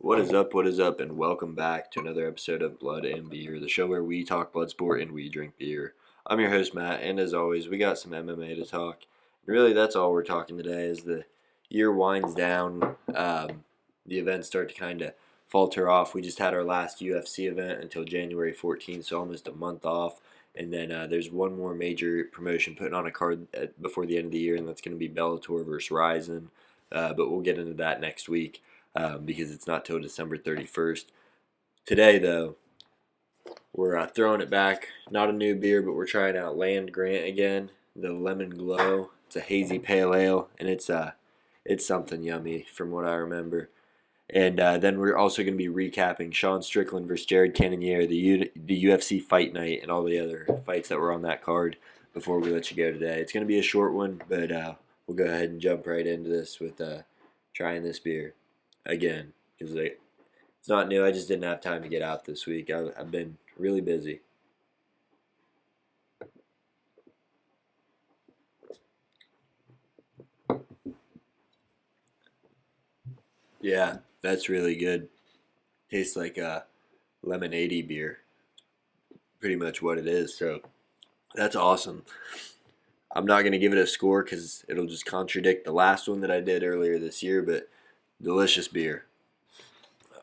What is up, and welcome back to another episode of Blood and Beer, the show where we talk blood sport and we drink beer. I'm your host, Matt, and as always, we got some MMA to talk. Really, that's all we're talking today as the year winds down. The events start to kind of falter off. We just had our last UFC event until January 14th, so almost a month off. And then there's one more major promotion putting on a card before the end of the year, and that's going to be Bellator versus Ryzen. But we'll get into that next week. Because it's not till December 31st. Today, though, we're throwing it back. Not a new beer, but we're trying out Land Grant again, the Lemon Glow. It's a hazy pale ale, and it's something yummy from what I remember. And then we're also going to be recapping Sean Strickland versus Jared Cannonier, the UFC Fight Night, and all the other fights that were on that card before we let you go today. It's going to be a short one, but we'll go ahead and jump right into this with trying this beer again, because it's not new. I just didn't have time to get out this week. I've been really busy. Yeah, that's really good. Tastes like a lemonade beer. Pretty much what it is. So that's awesome. I'm not going to give it a score because it'll just contradict the last one that I did earlier this year, but delicious beer.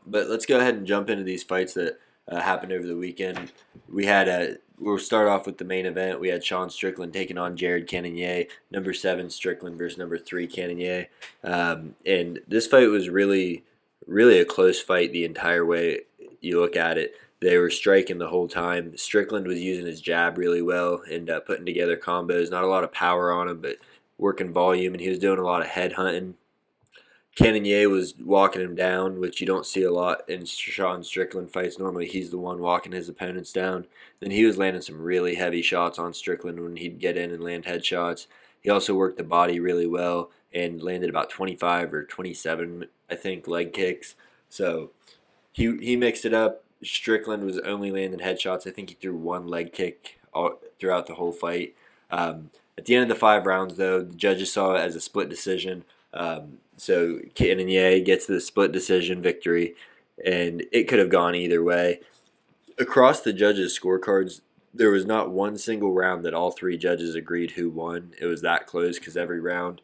But let's go ahead and jump into these fights that happened over the weekend. We'll start off with the main event. We had Sean Strickland taking on Jared Cannonier, number 7 Strickland versus number 3 Cannonier. And this fight was really, really a close fight the entire way you look at it. They were striking the whole time. Strickland was using his jab really well and putting together combos. Not a lot of power on him, but working volume, and he was doing a lot of head hunting. Cannonier was walking him down, which you don't see a lot in Sean Strickland fights. Normally he's the one walking his opponents down. Then he was landing some really heavy shots on Strickland when he'd get in and land headshots. He also worked the body really well and landed about 25 or 27, I think, leg kicks. So he mixed it up. Strickland was only landing headshots. I think he threw one leg kick throughout the whole fight. At the end of the 5 rounds, though, the judges saw it as a split decision. So Cannonier gets the split decision victory, and it could have gone either way. Across the judges' scorecards, there was not one single round that all 3 judges agreed who won. It was that close because every round,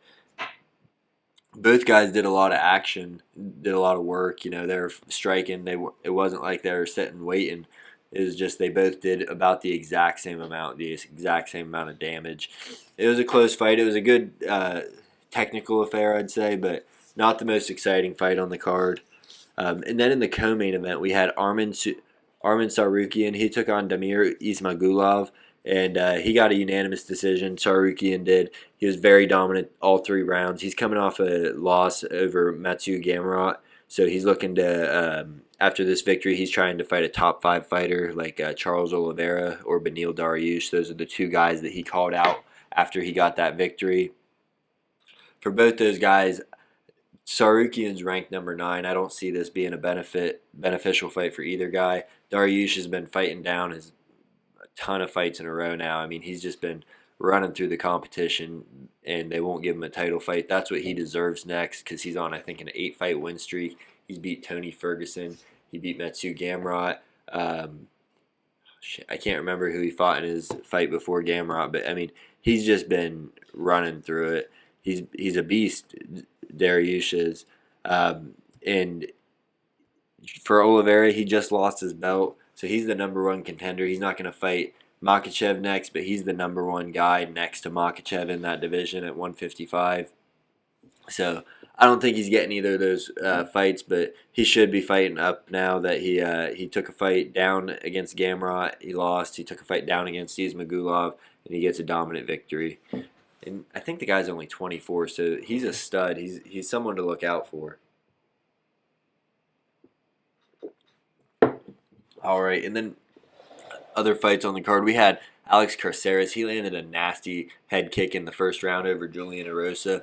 both guys did a lot of action, did a lot of work. You know, they were striking. It wasn't like they were sitting waiting. It was just they both did about the exact same amount of damage. It was a close fight. It was a good technical affair, I'd say, but not the most exciting fight on the card. And then in the co-main event, we had Armin Tsarukyan. He took on Damir Ismagulov, and he got a unanimous decision. Tsarukyan did. He was very dominant all 3 rounds. He's coming off a loss over Mathieu Gamrot, so he's looking to, after this victory, he's trying to fight a top 5 fighter like Charles Oliveira or Beneil Dariush. Those are the 2 guys that he called out after he got that victory. For both those guys, Tsarukyan's ranked number 9. I don't see this being a beneficial fight for either guy. Dariush has been fighting down a ton of fights in a row now. I mean, he's just been running through the competition, and they won't give him a title fight. That's what he deserves next because he's on, I think, an 8-fight win streak. He's beat Tony Ferguson. He beat Mathieu Gamrot. I can't remember who he fought in his fight before Gamrot, but, I mean, he's just been running through it. He's a beast, Dariush is. And for Oliveira, he just lost his belt, so he's the number 1 contender. He's not going to fight Makhachev next, but he's the number 1 guy next to Makhachev in that division at 155. So I don't think he's getting either of those fights, but he should be fighting up now that he took a fight down against Gamrot. He lost. He took a fight down against Ismagulov, and he gets a dominant victory. And I think the guy's only 24, so he's a stud. He's someone to look out for. All right, and then other fights on the card. We had Alex Caceras. He landed a nasty head kick in the first round over Julian Erosa.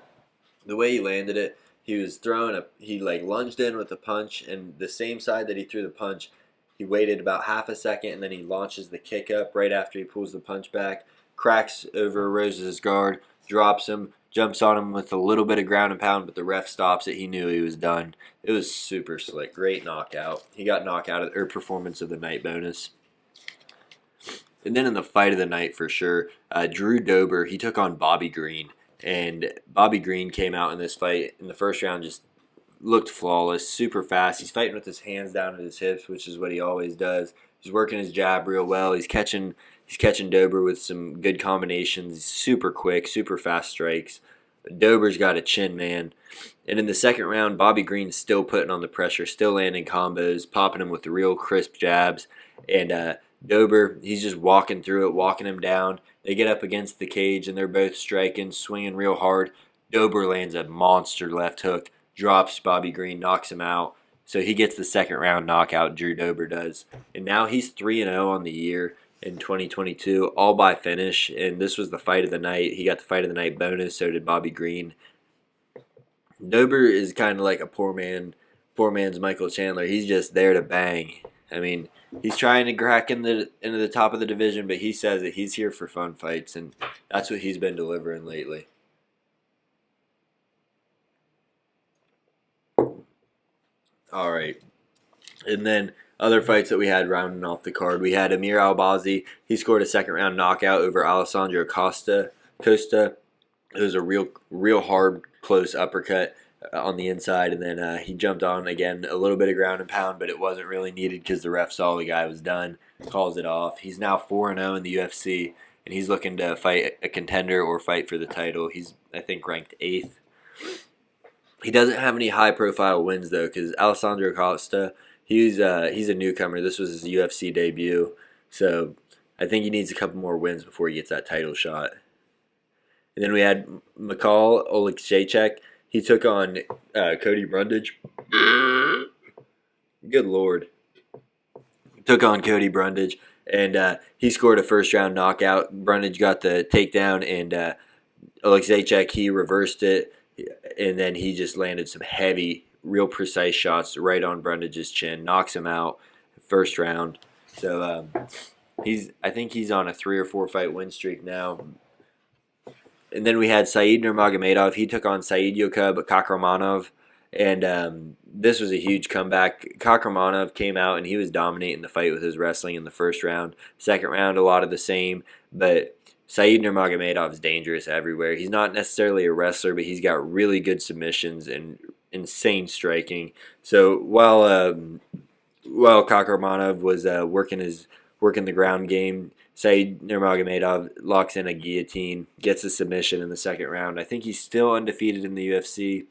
The way he landed it, he lunged in with a punch, and the same side that he threw the punch, he waited about half a second, and then he launches the kick up right after he pulls the punch back. Cracks over Rose's guard, drops him, jumps on him with a little bit of ground and pound, but the ref stops it. He knew he was done. It was super slick. Great knockout. He got knockout or performance of the night bonus. And then in the fight of the night for sure, Drew Dober, he took on Bobby Green. And Bobby Green came out in this fight in the first round, just looked flawless, super fast. He's fighting with his hands down at his hips, which is what he always does. He's working his jab real well. He's catching Dober with some good combinations. He's super quick, super fast strikes. Dober's got a chin, man. And in the second round, Bobby Green's still putting on the pressure, still landing combos, popping him with the real crisp jabs. And Dober, he's just walking through it, walking him down. They get up against the cage, and they're both striking, swinging real hard. Dober lands a monster left hook, drops Bobby Green, knocks him out. So he gets the second round knockout, Drew Dober does. And now he's 3-0 on the year in 2022, all by finish. And this was the fight of the night. He got the fight of the night bonus, so did Bobby Green. Dober is kind of like a poor man's Michael Chandler. He's just there to bang. I mean, he's trying to crack into the top of the division, but he says that he's here for fun fights, and that's what he's been delivering lately. All right. And then other fights that we had rounding off the card. We had Amir Albazi. He scored a second-round knockout over Alessandro Costa. It was a real hard, close uppercut on the inside, and then he jumped on again, a little bit of ground and pound, but it wasn't really needed because the ref saw the guy was done, calls it off. He's now 4-0 in the UFC, and he's looking to fight a contender or fight for the title. He's, I think, ranked 8th. He doesn't have any high-profile wins, though, because Alessandro Costa, he's a newcomer. This was his UFC debut, so I think he needs a couple more wins before he gets that title shot. And then we had Mikhail Oleksiejczuk. He took on Cody Brundage. Good Lord. Took on Cody Brundage, and he scored a first-round knockout. Brundage got the takedown, and Oleksiejczuk, he reversed it, and then he just landed some heavy, real precise shots right on Brundage's chin. Knocks him out first round. So I think he's on a 3 or 4 fight win streak now. And then we had Said Nurmagomedov. He took on Said Yokub Kakramanov, and this was a huge comeback. Kakramanov came out, and he was dominating the fight with his wrestling in the first round. Second round, a lot of the same, but Said Nurmagomedov is dangerous everywhere. He's not necessarily a wrestler, but he's got really good submissions and insane striking. So while Kakramanov was working the ground game, Said Nurmagomedov locks in a guillotine, gets a submission in the second round. I think he's still undefeated in the UFC,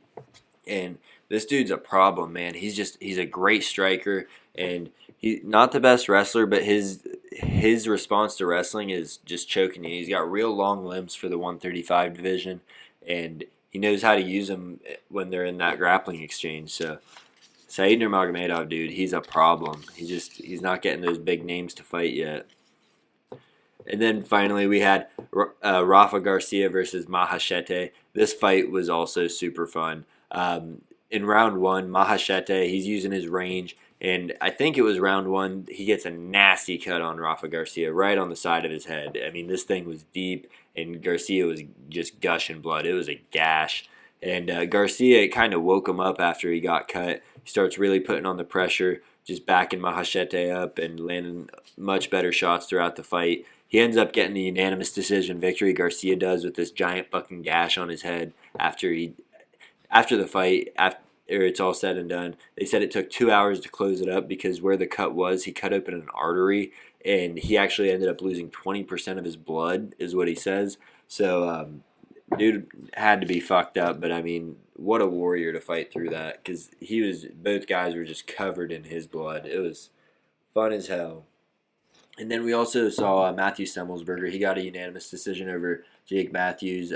and this dude's a problem, man. He's a great striker, and he's not the best wrestler, but his response to wrestling is just choking you. He's got real long limbs for the 135 division, and he knows how to use them when they're in that grappling exchange. So Said Nurmagomedov, dude, he's a problem. He's not getting those big names to fight yet. And then finally we had Rafa Garcia versus Mahachete. This fight was also super fun. In round 1, Mahachete, he's using his range, and I think it was round 1, he gets a nasty cut on Rafa Garcia right on the side of his head. I mean, this thing was deep, and Garcia was just gushing blood. It was a gash. And Garcia kind of woke him up after he got cut. He starts really putting on the pressure, just backing Mahachete up and landing much better shots throughout the fight. He ends up getting the unanimous decision victory. Garcia does, with this giant fucking gash on his head after the fight. After it's all said and done, they said it took 2 hours to close it up because where the cut was, he cut open an artery, and he actually ended up losing 20% of his blood, is what he says. So, dude had to be fucked up, but I mean, what a warrior to fight through that, because both guys were just covered in his blood. It was fun as hell. And then we also saw Matthew Semmelsberger. He got a unanimous decision over Jake Matthews.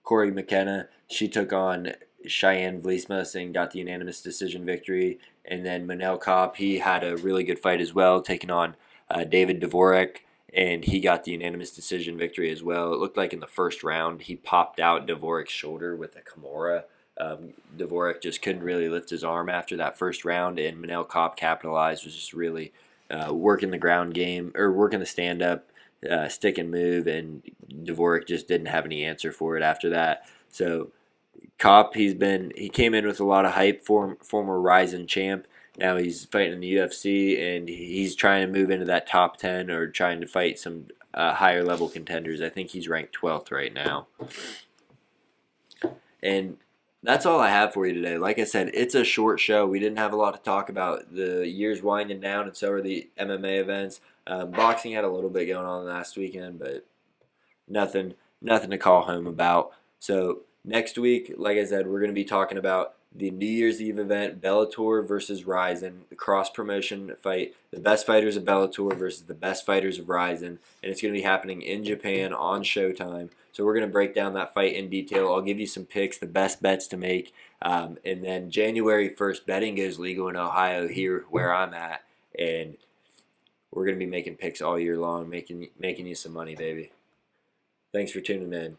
Corey McKenna, she took on Cheyenne Vlismas and got the unanimous decision victory. And then Manel Kopp, he had a really good fight as well, taking on David Dvorak, and he got the unanimous decision victory as well. It looked like in the first round he popped out Dvorak's shoulder with a Kimura. Dvorak just couldn't really lift his arm after that first round, and Manel Kopp capitalized, was just really working the ground game, or working the stand-up, stick and move, and Dvorak just didn't have any answer for it after that. So Kopp, he came in with a lot of hype, former Ryzen champ. Now he's fighting in the UFC, and he's trying to move into that top 10 or trying to fight some higher level contenders. I think he's ranked 12th right now. And that's all I have for you today. Like I said, it's a short show. We didn't have a lot to talk about. The year's winding down, and so are the MMA events. Boxing had a little bit going on last weekend, but nothing to call home about. So next week, like I said, we're going to be talking about the New Year's Eve event, Bellator versus Ryzen, the cross-promotion fight, the best fighters of Bellator versus the best fighters of Ryzen, and it's going to be happening in Japan on Showtime. So we're going to break down that fight in detail. I'll give you some picks, the best bets to make, and then January 1st, betting goes legal in Ohio here where I'm at, and we're going to be making picks all year long, making you some money, baby. Thanks for tuning in.